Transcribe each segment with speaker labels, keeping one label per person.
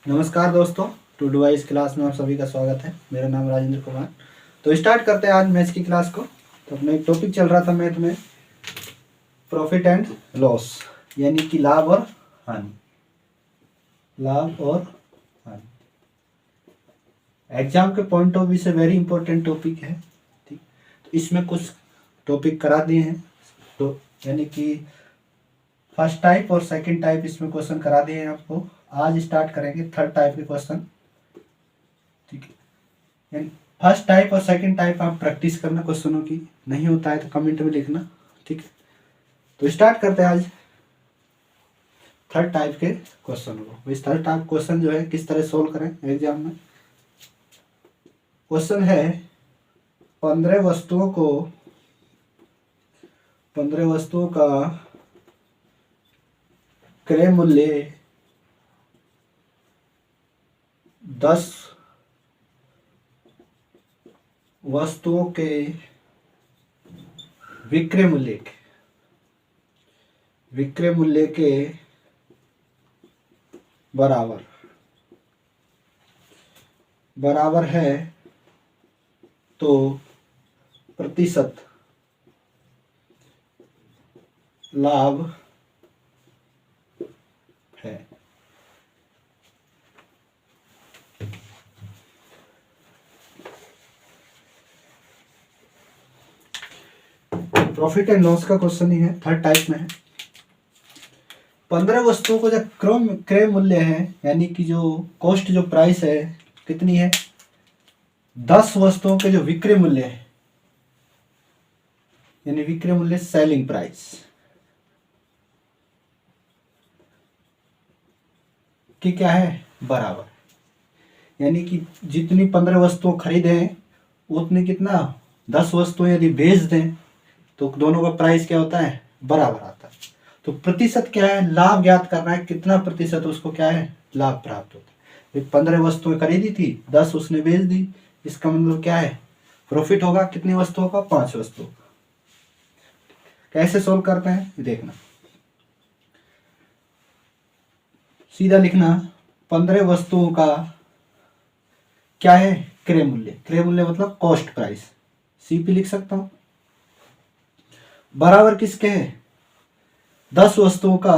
Speaker 1: नमस्कार दोस्तों, to device class में आप सभी का स्वागत है। मेरा नाम राजेंद्र कुमार। तो स्टार्ट करते हैं आज मैथ्स की क्लास को। तो अपना एक टॉपिक चल रहा था मैथ में, प्रॉफिट एंड लॉस, यानी कि लाभ और हानि। लाभ और हानि एग्जाम के पॉइंट ऑफ व्यू से वेरी इंपॉर्टेंट टॉपिक है। ठीक, तो इसमें कुछ टॉपिक करा दिए हैं, तो यानी कि फर्स्ट टाइप और सेकंड टाइप इसमें क्वेश्चन करा दिए हैं आपको। आज स्टार्ट करेंगे थर्ड टाइप के क्वेश्चन। ठीक है, फर्स्ट टाइप और सेकंड टाइप आप प्रैक्टिस करना क्वेश्चनों की। नहीं होता है तो कमेंट में लिखना। ठीक है, तो स्टार्ट करते हैं आज थर्ड टाइप के क्वेश्चन को। इस थर्ड टाइप क्वेश्चन जो है किस तरह सोल्व करें एग्जाम में। क्वेश्चन है 15 वस्तुओं का क्रय मूल्य 10 वस्तुओं के विक्रय मूल्य के बराबर है तो प्रतिशत लाभ है। प्रॉफिट एंड लॉस का क्वेश्चन ही है, थर्ड टाइप में है। 15 वस्तुओं को जब क्रय मूल्य है, यानी कि जो कॉस्ट जो प्राइस है कितनी है, 10 वस्तुओं के जो विक्रय मूल्य है, यानी विक्रय मूल्य सेलिंग प्राइस की क्या है, बराबर। यानी कि जितनी 15 वस्तुओं खरीदे हैं उतनी कितना 10 वस्तुएं यदि बेच दें तो दोनों का प्राइस क्या होता है, बराबर आता है। तो प्रतिशत क्या है, लाभ ज्ञात करना है, कितना प्रतिशत उसको क्या है, लाभ प्राप्त होता है। 15 वस्तुएं खरीदी थी, 10 उसने बेच दी, इसका मतलब क्या है, प्रॉफिट होगा कितनी वस्तुओं का, 5 वस्तुओं का। कैसे सोल्व करते हैं देखना। सीधा लिखना 15 वस्तुओं का क्या है, क्रय मूल्य मतलब कॉस्ट प्राइस, सीपी लिख सकता हूं। बराबर किसके है, 10 वस्तुओं का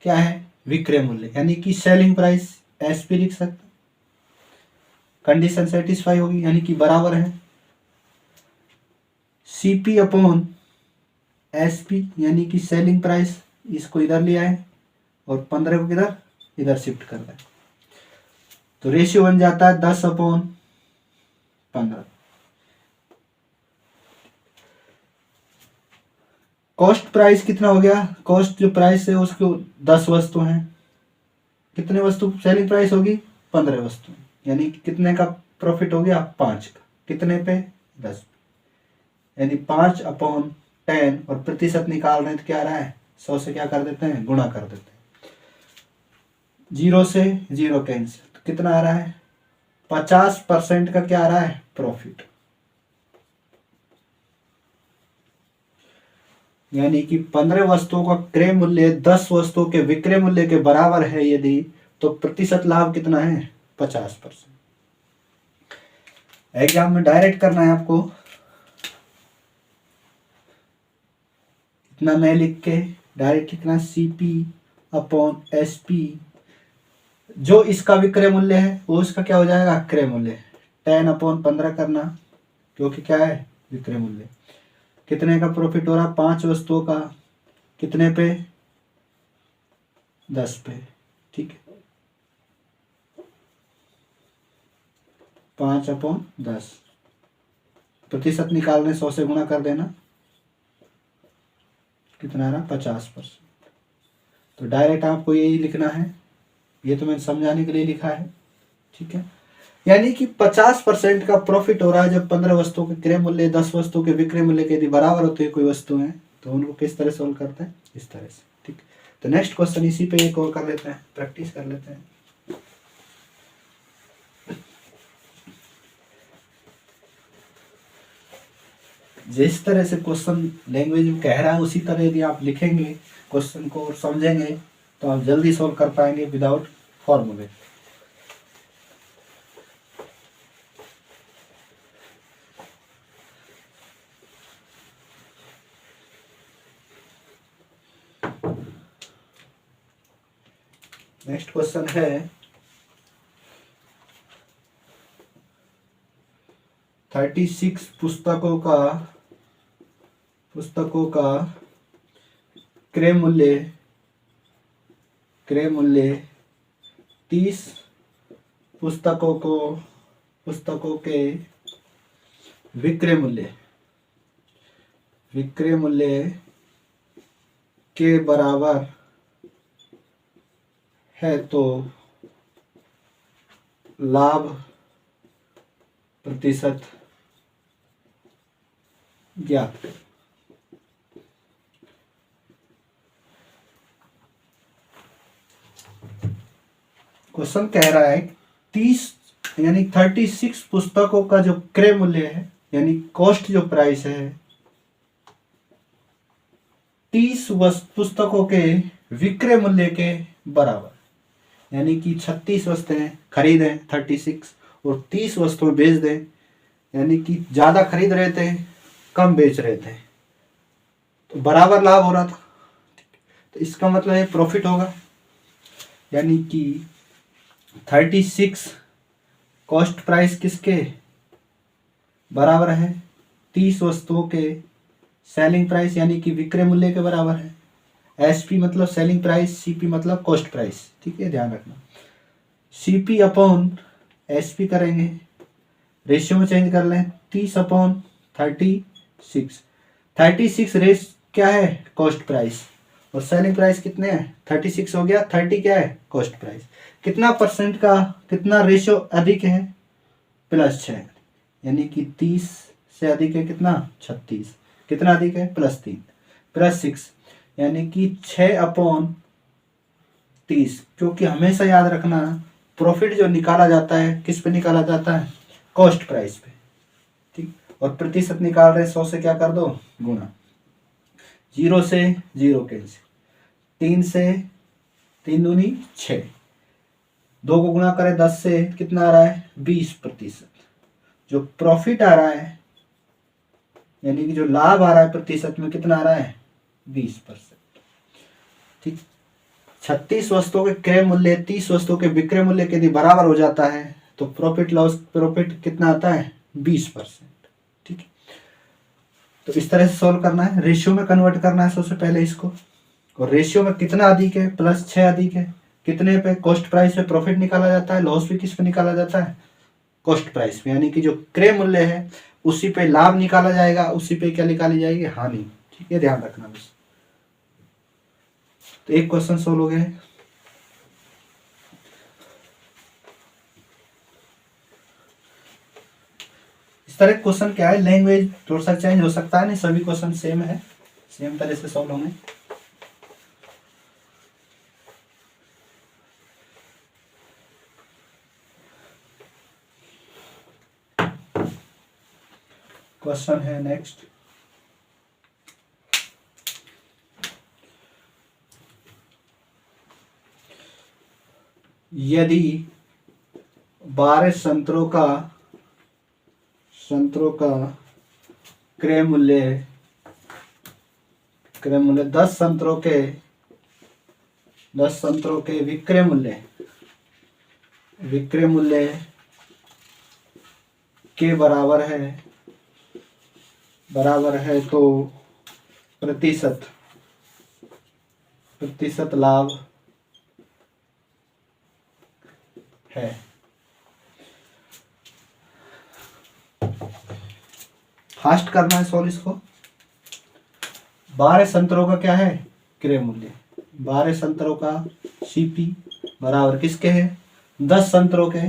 Speaker 1: क्या है, विक्रय मूल्य, यानी कि सेलिंग प्राइस, एसपी लिख सकते। कंडीशन सेटिस्फाई होगी, यानी कि बराबर है सीपी अपॉन एसपी, यानी कि सेलिंग प्राइस। इसको इधर ले आए और 15 को किधर, इधर शिफ्ट कर दें, तो रेशियो बन जाता है 10/15। कॉस्ट प्राइस कितना हो गया, कॉस्ट जो प्राइस है उसको 10 वस्तु हैं, कितने वस्तु सेलिंग प्राइस होगी, 15 वस्तु, यानी कितने का प्रॉफिट हो गया, 5 का, कितने पे, 10 पे, यानी 5/10। और प्रतिशत निकाल रहे हैं तो क्या आ रहा है, 100 से क्या कर देते हैं, गुणा कर देते हैं, 0 से 0 कैंसिल, तो कितना आ रहा है, 50% का क्या आ रहा है, प्रॉफिट। यानी कि 15 वस्तुओं का क्रय मूल्य 10 वस्तुओं के विक्रय मूल्य के बराबर है यदि, तो प्रतिशत लाभ कितना है, 50%। एग्जाम में डायरेक्ट करना है आपको, इतना नहीं लिख के डायरेक्ट लिखना सीपी अपॉन एसपी। जो इसका विक्रय मूल्य है वो इसका क्या हो जाएगा, क्रय मूल्य, 10/15 करना, क्योंकि क्या है, विक्रय मूल्य। कितने का प्रॉफिट हो रहा, 5 वस्तुओं का, कितने पे, 10 पे। ठीक है, 5/10, प्रतिशत निकालने 100 से गुणा कर देना, कितना रहा, 50%। तो डायरेक्ट आपको यही लिखना है, ये तो मैंने समझाने के लिए लिखा है। ठीक है, यानी कि 50% का प्रॉफिट हो रहा है जब 15 वस्तुओं के क्रय मूल्य 10 वस्तुओं के विक्रय मूल्य के यदि बराबर होते हैं कोई वस्तु है, तो उनको किस तरह सोल्व करते हैं, इस तरह से। ठीक, तो नेक्स्ट क्वेश्चन इसी पे एक और कर लेते हैं, प्रैक्टिस कर लेते हैं। जिस तरह से क्वेश्चन लैंग्वेज में कह रहा है उसी तरह यदि आप लिखेंगे क्वेश्चन को और समझेंगे तो आप जल्दी सॉल्व कर पाएंगे विदाउट फॉर्मूले। नेक्स्ट क्वेश्चन है 36 पुस्तकों का क्रय मूल्य 30 पुस्तकों के विक्रय मूल्य के बराबर है तो लाभ प्रतिशत ज्ञात करें। क्वेश्चन कह रहा है 30 यानी 36 पुस्तकों का जो क्रय मूल्य है यानी कॉस्ट जो प्राइस है 30 पुस्तकों के विक्रय मूल्य के बराबर, यानी कि 36 वस्तुएं खरीदें 36 और 30 वस्तुएं बेच दें, यानी कि ज्यादा खरीद रहे थे कम बेच रहे थे तो बराबर लाभ हो रहा था। तो इसका मतलब है प्रॉफिट होगा, यानी कि 36 कॉस्ट प्राइस किसके बराबर है 30 वस्तुओं के सेलिंग प्राइस यानी कि विक्रय मूल्य के बराबर है। एसपी मतलब सेलिंग प्राइस, सीपी मतलब कॉस्ट प्राइस, ठीक है ध्यान रखना। सीपी अपॉन एसपी करेंगे, रेशियो में चेंज कर लें 30 अपॉन 36। 36 रेस क्या है कॉस्ट प्राइस और सेलिंग प्राइस कितने हैं 36 हो गया, 30 क्या है कॉस्ट प्राइस। कितना परसेंट का कितना रेशियो अधिक है +6, यानी कि 30 से अधिक है कितना 36, कितना अधिक है +3 +6 यानी कि 6 अपॉन 30। क्योंकि हमेशा याद रखना प्रॉफिट जो निकाला जाता है किस पे निकाला जाता है कॉस्ट प्राइस पे, ठीक। और प्रतिशत निकाल रहे 100 से क्या कर दो गुणा, 0 से 0 कैंसिल, 3 से 3 दूनी 6, 2 को गुणा करें 10 से कितना आ रहा है 20%। जो प्रॉफिट आ रहा है यानी कि जो लाभ आ रहा है प्रतिशत में कितना आ रहा है 20%, ठीक। 36 वस्तुओं के क्रय मूल्य 30 वस्तुओं के विक्रय मूल्य के यदि बराबर हो जाता है तो प्रॉफिट कितना आता है 20%, ठीक। तो इस तरह से सॉल्व करना है, रेशियो में कन्वर्ट करना है सबसे पहले इसको। और रेशियो में कितना अधिक है +6 अधिक है, कितने पे कॉस्ट प्राइस पे प्रॉफिट निकाला जाता है, लॉस भी किस पे निकाला जाता है कॉस्ट प्राइस पे, यानी कि जो क्रय मूल्य है उसी पे लाभ निकाला जाएगा, उसी पे क्या निकाली जाएगी हानि, ठीक है ध्यान रखना बस। तो एक क्वेश्चन सोल्व हो गया है। इस तरह क्वेश्चन क्या है, लैंग्वेज थोड़ा सा चेंज हो सकता है, नहीं सभी क्वेश्चन सेम है, सेम तरह से सॉल्व होंगे। क्वेश्चन है नेक्स्ट, यदि 12 संतरों का क्रय मूल्य 10 संतरों के विक्रय मूल्य के बराबर है तो प्रतिशत लाभ है। फास्ट करना है सॉल्व इसको। 12 संतरों का क्या है क्रय मूल्य, 12 संतरों का सीपी बराबर किसके है 10 संतरों के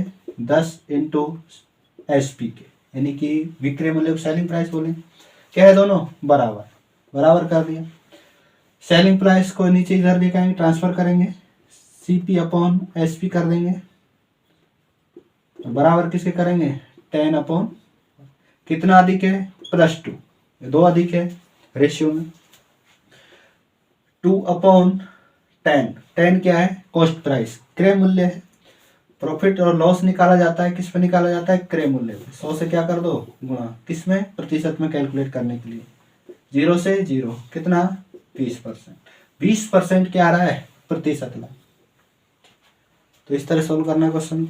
Speaker 1: 10 इंटू एसपी के, यानी कि विक्रय मूल्य को सेलिंग प्राइस बोले, क्या है दोनों बराबर कर दिया। सेलिंग प्राइस को नीचे इधर लेके आएंगे ट्रांसफर करेंगे, सीपी अपॉन एसपी कर देंगे, बराबर किसके करेंगे 10 अपॉन कितना अधिक है +2, 2 अधिक है रेशियो में, 2 अपॉन टेन, टेन क्या है? कॉस्ट प्राइस, क्रय मूल्य है। प्रॉफिट और लॉस निकाला जाता है किस पे? निकाला जाता है क्रय मूल्य पे। 100 से क्या कर दो? गुणा, किसमें? प्रतिशत में कैलकुलेट करने के लिए। 0 से 0 कितना? 20%। 20% क्या आ रहा है? प्रतिशत में। तो इस तरह सोल्व करना है क्वेश्चन।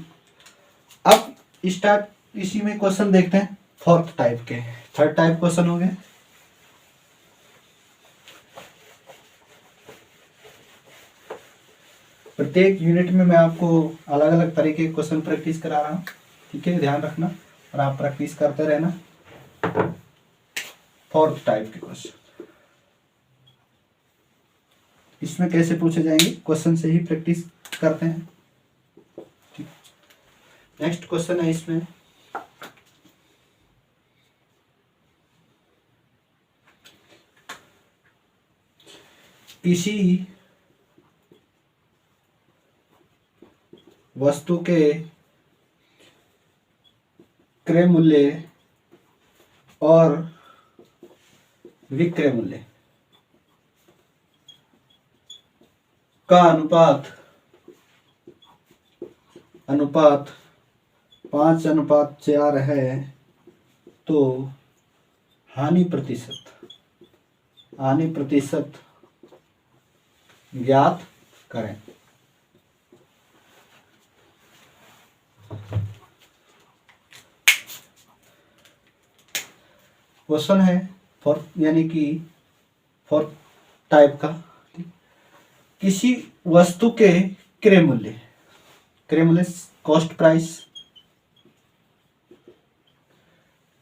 Speaker 1: अब स्टार्ट इसी में क्वेश्चन देखते हैं फोर्थ टाइप के। थर्ड टाइप क्वेश्चन हो गए। प्रत्येक यूनिट में मैं आपको अलग अलग तरीके के क्वेश्चन प्रैक्टिस करा रहा हूँ, ठीक है, ध्यान रखना और आप प्रैक्टिस करते रहना। फोर्थ टाइप के क्वेश्चन इसमें कैसे पूछे जाएंगे? क्वेश्चन से ही प्रैक्टिस करते हैं। नेक्स्ट क्वेश्चन है इसमें, किसी वस्तु के क्रय मूल्य और विक्रय मूल्य का अनुपात 5:4 है, तो हानि प्रतिशत ज्ञात करें। क्वेश्चन है फोर्थ टाइप का। किसी वस्तु के क्रय मूल्य कॉस्ट प्राइस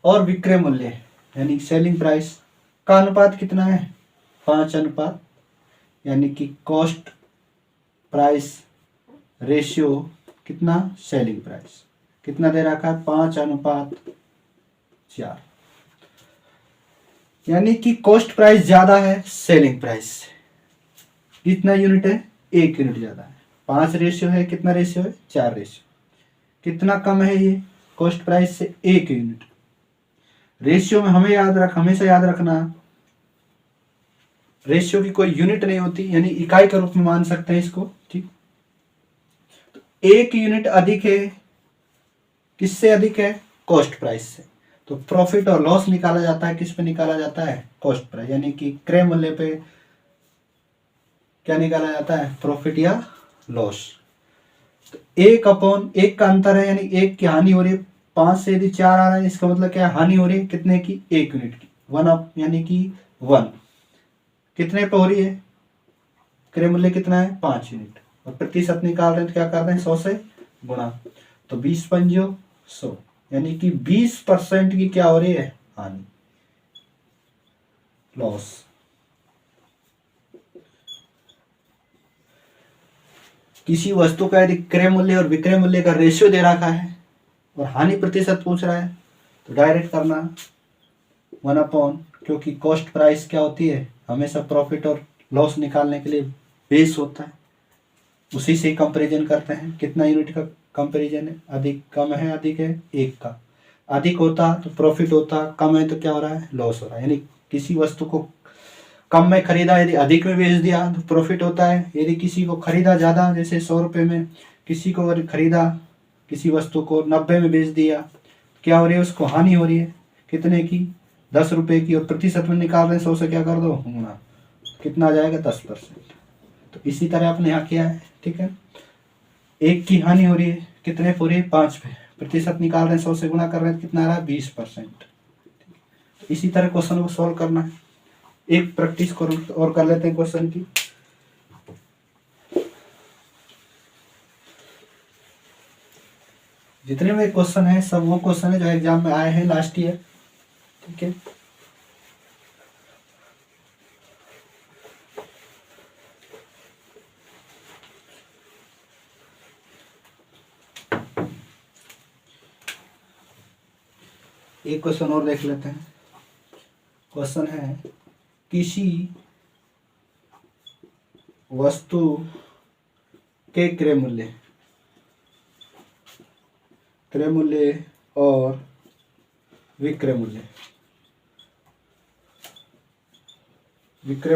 Speaker 1: और विक्रय मूल्य यानी सेलिंग प्राइस का अनुपात कितना है? 5 यानी कि कॉस्ट प्राइस रेशियो कितना? सेलिंग प्राइस कितना दे रखा है? 5:4, यानी कि कॉस्ट प्राइस ज्यादा है सेलिंग प्राइस से। कितना यूनिट है? 1 यूनिट ज्यादा है। 5 रेशियो है, कितना रेशियो है? 4 रेशियो। कितना कम है ये कॉस्ट प्राइस से? 1 यूनिट। रेशियो में हमेशा याद रखना, रेशियो की कोई यूनिट नहीं होती, यानी इकाई के रूप में मान सकते हैं इसको, ठीक। तो 1 यूनिट अधिक है, किससे अधिक है? कॉस्ट प्राइस से। तो प्रॉफिट और लॉस निकाला जाता है किस पे? निकाला जाता है कॉस्ट प्राइस, यानी कि क्रय मूल्य पे क्या निकाला जाता है? प्रॉफिट या लॉस। तो 1/1 का अंतर है, यानी 1 की हानि हो रही है। 5 से यदि 4 आ रहा है, इसका मतलब क्या है? हानि हो रही है कितने की? 1 यूनिट की। 1 यानी कि 1 कितने पे हो रही है? क्रय मूल्य कितना है? 5 यूनिट। और प्रतिशत निकाल रहे हैं तो क्या कर रहे हैं? 100 से गुणा। तो 20×5 100, यानी कि 20% की क्या हो रही है? हानि, लॉस। किसी वस्तु का यदि क्रय मूल्य और विक्रय मूल्य का रेशियो दे रखा है और हानि प्रतिशत पूछ रहा है, तो डायरेक्ट करना 1/, क्योंकि कॉस्ट प्राइस क्या होती है? हमेशा प्रॉफिट और लॉस निकालने के लिए बेस होता है, उसी से कंपैरिजन करते हैं। कितना यूनिट का कंपैरिजन है? अधिक कम है, अधिक है? 1 का। अधिक होता तो प्रॉफिट होता, कम है तो क्या हो रहा है? लॉस हो रहा है। यानी किसी वस्तु को कम में खरीदा, यदि अधिक में बेच दिया तो प्रॉफिट होता है। यदि किसी को खरीदा ज़्यादा, जैसे 100 रुपये में किसी को खरीदा, किसी वस्तु को 90 में बेच दिया, क्या हो रही है? उसको हानि हो रही है। कितने की? 10 रुपये की। और प्रतिशत में निकाल रहे हैं 100 से क्या कर दो? गुणा। कितना आ जाएगा? 10%। तो इसी तरह आपने यहाँ किया है, ठीक है। 1 की हानि हो रही है, कितने पे हो रही है? 5 पे। प्रतिशत निकाल रहे हैं, 100 से गुणा कर रहे हैं, कितना आ रहा है? 20%। इसी तरह क्वेश्चन को सॉल्व करना है। एक प्रैक्टिस करो और कर लेते हैं क्वेश्चन की। जितने में क्वेश्चन है सब वो क्वेश्चन है जो एग्जाम में आए हैं लास्ट ईयर, ठीक है। एक क्वेश्चन और देख लेते हैं। क्वेश्चन है, किसी वस्तु के क्रय मूल्य और विक्रय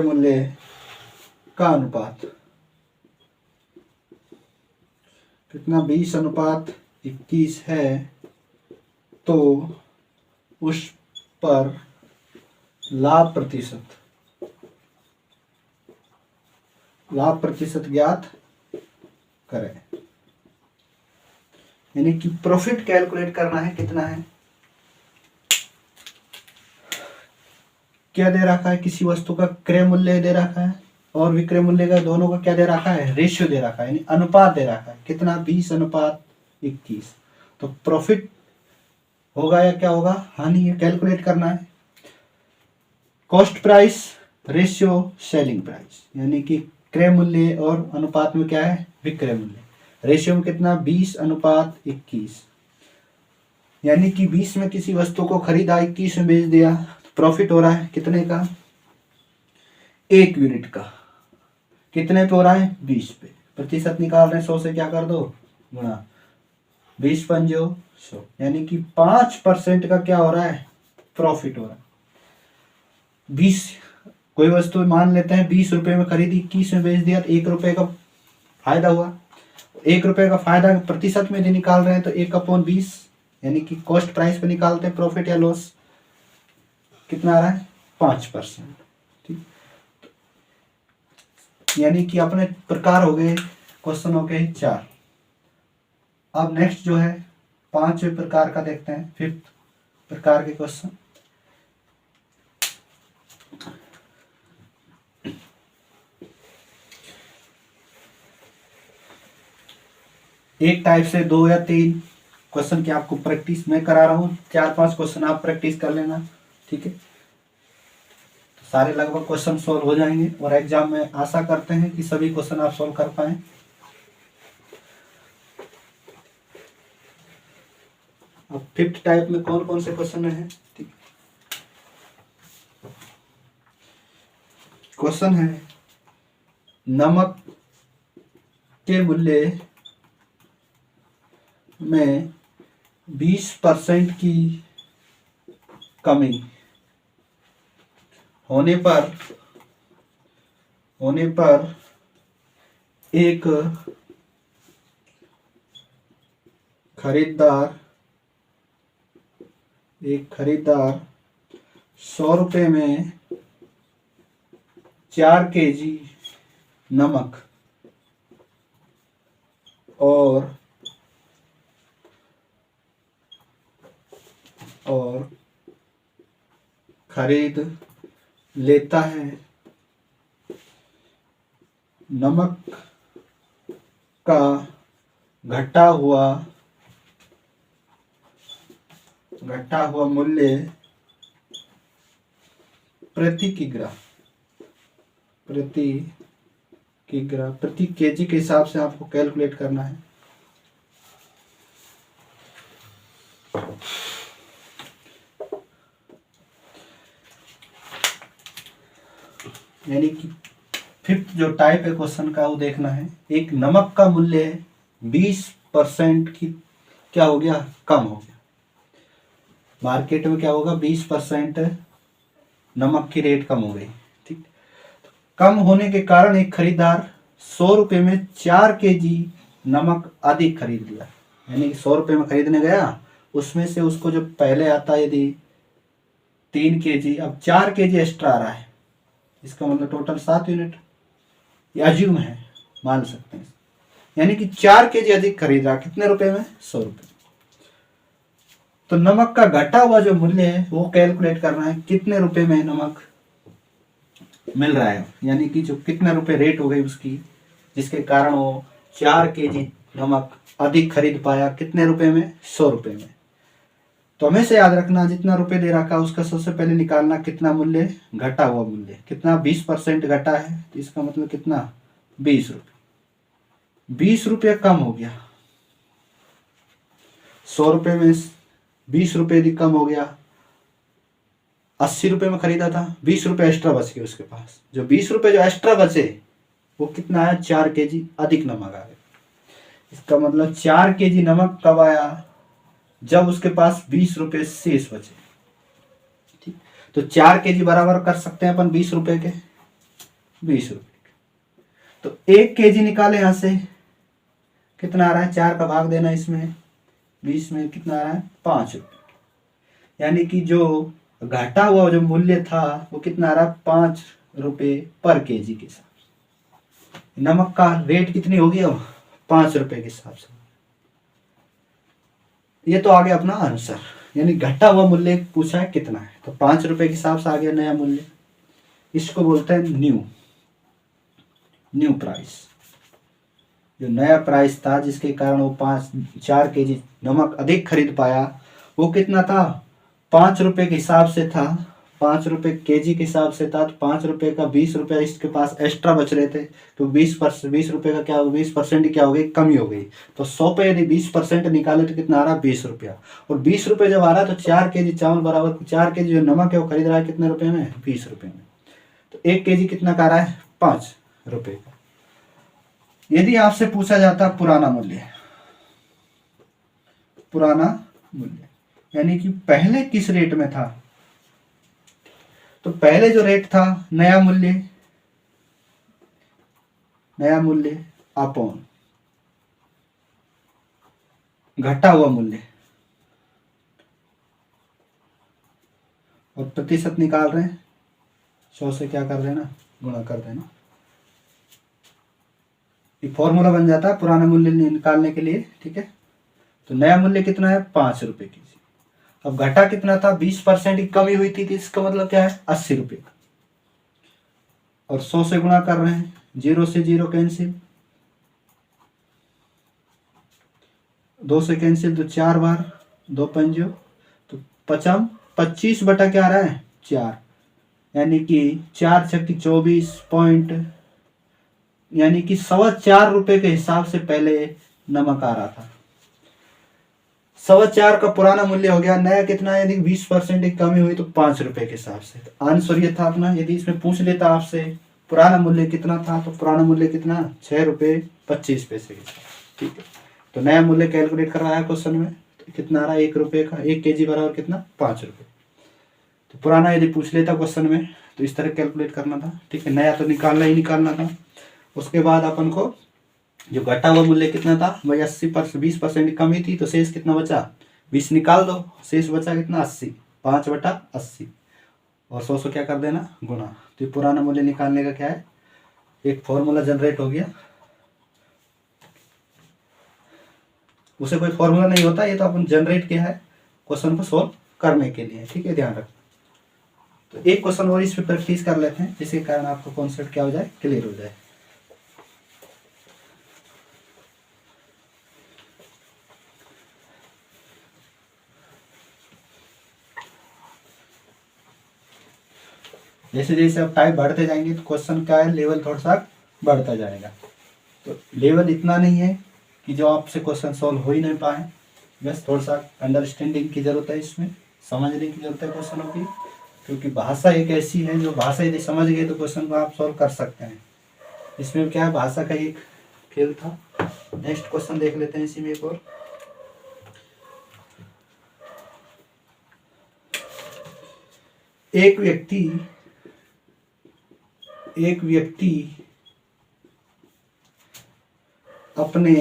Speaker 1: मूल्य का अनुपात कितना 20:21 है, तो उस पर लाभ प्रतिशत ज्ञात करें। यानी कि प्रॉफिट कैलकुलेट करना है, कितना है, क्या दे रखा है, किसी वस्तु का क्रय मूल्य दे रखा है और विक्रय मूल्य का, दोनों का क्या दे रखा है, रेशियो दे रखा है, यानी अनुपात दे रखा है, कितना 20:21। तो प्रॉफिट होगा या क्या होगा, हानि, ये कैलकुलेट करना है। Cost price ratio selling price, यानी कि क्रय मूल्य और अनुपात में क्या है, विक्रय मूल्य। रेशियो में कितना, 20:21, यानी कि 20 में किसी वस्तु को खरीदा, 21 में बेच दिया, तो प्रॉफिट हो रहा है कितने का, 1 यूनिट का। कितने पे हो रहा है, 20 पे। प्रतिशत निकाल रहे हैं, 100 से क्या कर दो, गुणा, 20×5 100, यानी कि 5% का क्या हो रहा है, प्रॉफिट हो रहा है। 20, कोई वस्तु मान लेते हैं 20 रुपए में खरीदी, 21 में बेच दिया, तो 1 रुपए का फायदा हुआ। 1 रुपए का फायदा प्रतिशत में यदि निकाल रहे हैं तो 1/20, यानी कि कॉस्ट प्राइस पे निकालते हैं प्रॉफिट या लॉस, कितना आ रहा है, 5%। ठीक, यानी कि अपने प्रकार हो गए, क्वेश्चन हो गए 4। अब नेक्स्ट जो है 5वें प्रकार का देखते हैं, 5th प्रकार के क्वेश्चन। एक टाइप से 2 या 3 क्वेश्चन की आपको प्रैक्टिस मैं करा रहा हूँ, 4-5 क्वेश्चन आप प्रैक्टिस कर लेना, ठीक है। तो सारे लगभग क्वेश्चन सॉल्व हो जाएंगे और एग्जाम में आशा करते हैं कि सभी क्वेश्चन आप सॉल्व कर पाए। अब 5th टाइप में कौन कौन से क्वेश्चन हैं, ठीक। क्वेश्चन है, नमक के मूल्य में 20% की कमी होने पर एक खरीदार 100 रुपये में 4 kg नमक और खरीद लेता है। नमक का घटा हुआ मूल्य प्रति केजी के हिसाब से आपको कैलकुलेट करना है। यानी कि 5th जो टाइप है क्वेश्चन का वो देखना है। एक नमक का मूल्य 20% की क्या हो गया, कम हो गया। मार्केट में क्या होगा, 20% नमक की रेट कम हो गई, ठीक। कम होने के कारण एक खरीदार 100 रुपये में 4 kg नमक अधिक खरीद लिया। यानी कि 100 रुपये में खरीदने गया, उसमें से उसको जो पहले आता है यदि 3 kg, अब 4 kg एक्स्ट्रा आ रहा है, इसका मतलब टोटल 7 यूनिट, ये अज्यूम है, मान सकते हैं। यानी कि 4 kg अधिक खरीद रहा, कितने रुपए में, 100 रुपये। तो नमक का घटा हुआ जो मूल्य है वो कैलकुलेट करना है, कितने रुपए में नमक मिल रहा है, यानी कि जो कितने रुपए रेट हो गई उसकी, जिसके कारण वो 4 kg नमक अधिक खरीद पाया, कितने रुपए में, 100 रुपये में। तो हमेशा याद रखना, जितना रुपए दे रखा उसका सबसे पहले निकालना कितना मूल्य, घटा हुआ मूल्य कितना, 20% घटा है, तो इसका मतलब कितना, 20 रुपये। 20 रुपये कम हो गया, 100 रुपये में 20 रुपये यदि कम हो गया, 80 रुपये में खरीदा था, 20 रुपये एक्स्ट्रा बच गए उसके पास। जो 20 रुपये जो एक्स्ट्रा बचे वो कितना आया, 4 kg अधिक नमक आ गया। इसका मतलब 4 kg नमक कब आया, जब उसके पास 20 रुपये शेष बचे, ठीक। तो 4 kg बराबर कर सकते हैं अपन 20 रुपये के, 20 रुपये के। तो 1 kg निकाले यहां से, कितना आ रहा है, 4 का भाग देना इसमें 20 में, कितना आ रहा है 5 रुपये। यानी कि जो घटा हुआ जो मूल्य था वो कितना आ रहा है, 5 रुपये पर केजी के हिसाब से। नमक का रेट कितनी होगी अब, 5 रुपये के हिसाब से। ये तो आ गया अपना आंसर, यानी घटा हुआ मूल्य पूछा है कितना है, तो 5 रुपये के हिसाब से आ गया नया मूल्य। इसको बोलते हैं न्यू प्राइस। जो नया प्राइस था जिसके कारण वो 4 केजी नमक अधिक खरीद पाया, वो कितना था, 5 रुपये के हिसाब से था, 5 रुपये केजी के हिसाब से था। तो 5 रुपये का 20 रुपये इसके पास एक्स्ट्रा बच रहे थे, तो 20 रुपये का क्या हो, 20% क्या हो गई, कमी हो गई। तो 100 पे यदि 20% निकाले तो कितना आ रहा है, 20 रुपया। और 20 रुपये जब आ रहा है तो 4 केजी चावल बराबर 4 केजी जो नमक है वो खरीद रहा है कितने रुपए में, 20 रुपये में। तो 1 केजी कितना का आ रहा है, 5 रुपये का। यदि आपसे पूछा जाता पुराना मूल्य, यानी कि पहले किस रेट में था, तो पहले जो रेट था नया मूल्य अपॉन घटा हुआ मूल्य, और प्रतिशत निकाल रहे हैं, 100 से क्या कर देना, गुणा कर देना। ये फॉर्मूला बन जाता है पुराना मूल्य निकालने के लिए, ठीक है। तो नया मूल्य कितना है, 5 रुपये की। अब घटा कितना था, 20% की कमी हुई थी, तो इसका मतलब क्या है, 80 रुपये का। और 100 से गुणा कर रहे हैं, 0 से 0 कैंसिल, 2 से कैंसिल तो 4 बार, 2 पंजो तो 25 बटा क्या आ रहा है, 4, यानी कि 4 छक्की 24 पॉइंट, यानी कि 4.25 रुपये के हिसाब से पहले नमक आ रहा था। 4.25 का पुराना मूल्य हो गया, नया कितना है, यदि 20% की कमी हुई तो 5 रुपये के हिसाब से। तो आंसर ये था अपना। यदि इसमें पूछ लेता आपसे पुराना मूल्य कितना था, तो पुराना मूल्य कितना, 6 रुपये 25 पैसे के साथ, ठीक है। तो नया मूल्य कैलकुलेट करवाया क्वेश्चन में, तो कितना आ रहा है, 1 रुपये का, 1 केजी बराबर कितना, 5 रुपये। तो पुराना यदि पूछ लेता क्वेश्चन में तो इस तरह कैलकुलेट करना था, ठीक है। नया तो निकालना ही निकालना था। उसके बाद अपन को जो घटा हुआ मूल्य कितना था भाई, 20% की कमी थी, तो शेष कितना बचा, 20 निकाल दो, शेष बचा कितना, 80, 5/80, और 100 से क्या कर देना, गुणा। तो ये पुराना मूल्य निकालने का क्या है, एक फॉर्मूला जनरेट हो गया। उसे कोई फॉर्मूला नहीं होता, ये तो अपन जनरेट किया है क्वेश्चन को सोल्व करने के लिए, ठीक है, ध्यान रखना। तो एक क्वेश्चन और इस पे प्रैक्टिस कर लेते हैं, जिसके कारण आपको कॉन्सेप्ट क्या हो जाए, क्लियर हो जाए। जैसे जैसे आप टाइप बढ़ते जाएंगे तो क्वेश्चन का है लेवल थोड़ा सा बढ़ता जाएगा। तो लेवल इतना नहीं है कि जो आपसे क्वेश्चन सॉल्व हो ही नहीं पाए, बस थोड़ा सा अंडरस्टैंडिंग की जरूरत है, इसमें समझने की जरूरत है क्वेश्चनों की, क्योंकि भाषा एक ऐसी है जो भाषा यदि समझ गए तो क्वेश्चन को आप सॉल्व कर सकते हैं। इसमें क्या है, भाषा का एक खेल था। नेक्स्ट क्वेश्चन देख लेते हैं इसी में एक और। एक व्यक्ति अपने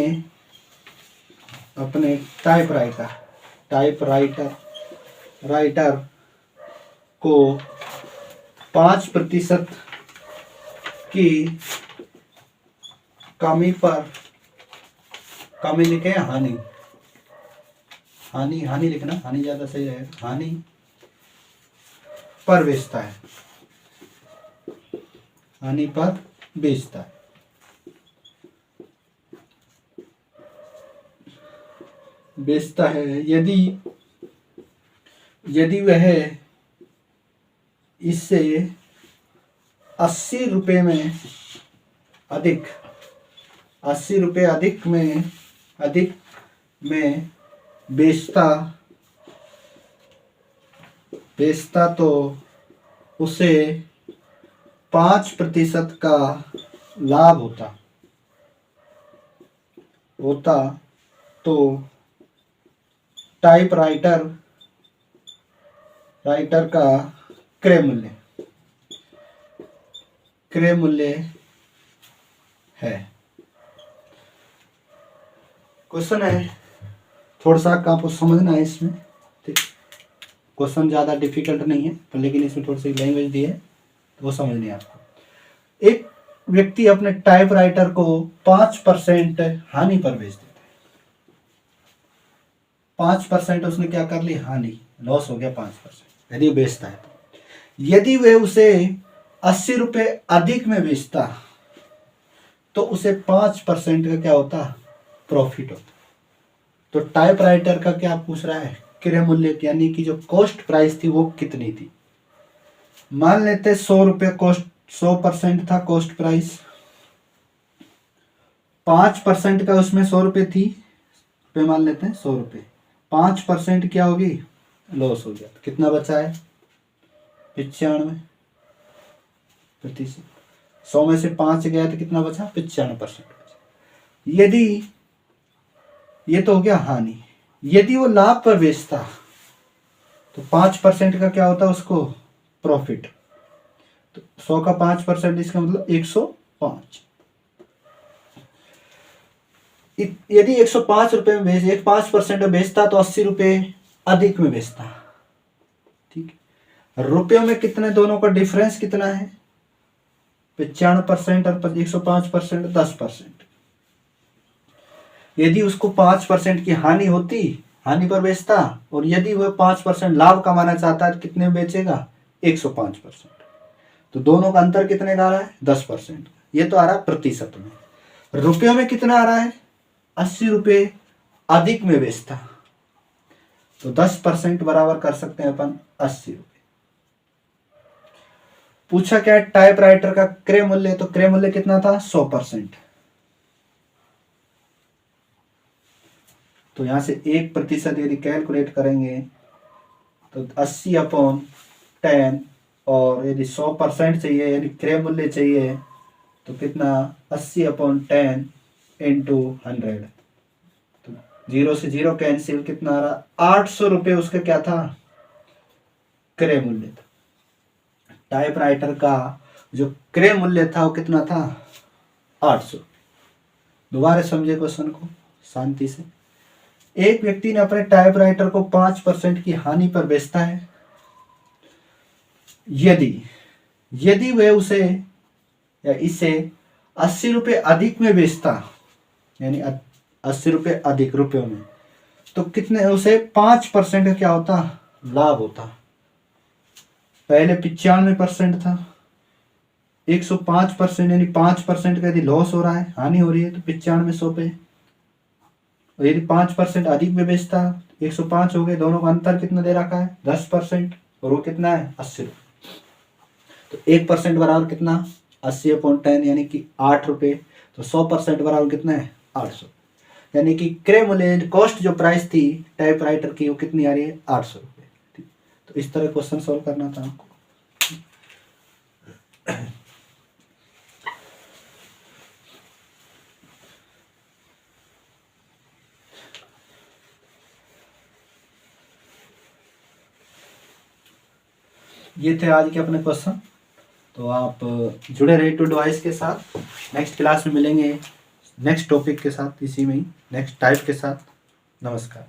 Speaker 1: टाइपराइटर को 5% की कमी लिखे, हानि लिखना, हानि ज्यादा सही रहेगा, हानि पर बेचता है, यदि वह इससे 80 रुपये में अधिक में बेचता तो उसे 5% का लाभ होता तो टाइपराइटर का क्रय मूल्य है। क्वेश्चन है, थोड़ा सा आपको समझना है इसमें, ठीक। क्वेश्चन ज़्यादा डिफिकल्ट नहीं है, पर लेकिन इसमें थोड़ी सी लैंग्वेज दी है तो वो समझनी है आपको। एक व्यक्ति अपने टाइपराइटर को 5% हानि पर बेच देता है। 5% उसने क्या कर ली, हानि, लॉस हो गया 5%, यदि वो बेचता है तो। यदि वह उसे 80 रुपये अधिक में बेचता तो उसे 5% का क्या होता, प्रॉफिट होता। तो टाइपराइटर का क्या पूछ रहा है, क्रय मूल्य, यानी कि जो कॉस्ट प्राइस थी वो कितनी थी। मान लेते 100 रुपये कॉस्ट, 100% था कॉस्ट प्राइस, 5% का उसमें 100 रुपये थी, पे मान लेते हैं 100 रुपये, 5% क्या होगी, लॉस हो गया। तो कितना बचा है, 95%। 100 में से 5 गया तो कितना बचा, 95% बचा। यदि ये तो हो गया हानि, यदि वो लाभ पर बेचता तो 5% का क्या होता है उसको, प्रॉफिट। तो 100 का 5%, इसका मतलब 105। यदि 105 रुपए में बेच, 5% में बेचता तो 80 रुपये अधिक में बेचता, ठीक है। रुपयों में कितने, दोनों का डिफरेंस कितना है, 95% और 105%, 10%। यदि उसको 5% की हानि होती, हानि पर बेचता, और यदि वह 5% लाभ कमाना चाहता है तो कितने में बेचेगा, 105%। तो दोनों का अंतर कितने का आ रहा है, 10%। ये तो आ रहा है प्रतिशत में। रुपयों में कितना आ रहा है, 80 रुपये अधिक में बेचता, तो 10% बराबर कर सकते हैं अपन 80 रुपये। पूछा क्या है, टाइपराइटर का क्रय मूल्य, तो क्रय मूल्य कितना था, 100%। तो यहां से 1% यदि कैलकुलेट करेंगे तो 80/10, और यदि 100% चाहिए यानी क्रय मूल्य चाहिए तो कितना, 80/10 इंटू 100। तो 0 से 0 कैंसिल, कितना आ रहा, 800 रुपये उसका क्या था, क्रय मूल्य था। टाइपराइटर का जो क्रय मूल्य था वो कितना था, 800। दोबारा समझे क्वेश्चन को शांति से। एक व्यक्ति ने अपने टाइपराइटर को 5% की हानि पर बेचता है। यदि वह उसे या इसे 80 रुपये अधिक में बेचता, यानी 80 रुपये अधिक रुपयों में, तो कितने, उसे 5% का क्या होता, लाभ होता। पहले 95% था, 105% यानी 5% का यदि लॉस हो रहा है, हानि हो रही है, तो 95 पे। और यदि 5% अधिक में बेचता, 105 हो गए, दोनों का अंतर कितना दे रखा है, 10%, और वो कितना है, 80 रुपये। तो 1% बराबर कितना, 80/10 यानी कि 8 रुपये। तो 100% बराबर कितना है, 800। यानी कि क्रय मूल्य, कॉस्ट जो प्राइस थी टाइपराइटर की, वो कितनी आ रही है, 800 रुपये। तो इस तरह क्वेश्चन सॉल्व करना था आपको। ये थे आज के अपने क्वेश्चन। तो आप जुड़े रहिए टू डिवाइस के साथ। नेक्स्ट क्लास में मिलेंगे नेक्स्ट टॉपिक के साथ, इसी में ही नेक्स्ट टाइप के साथ। नमस्कार।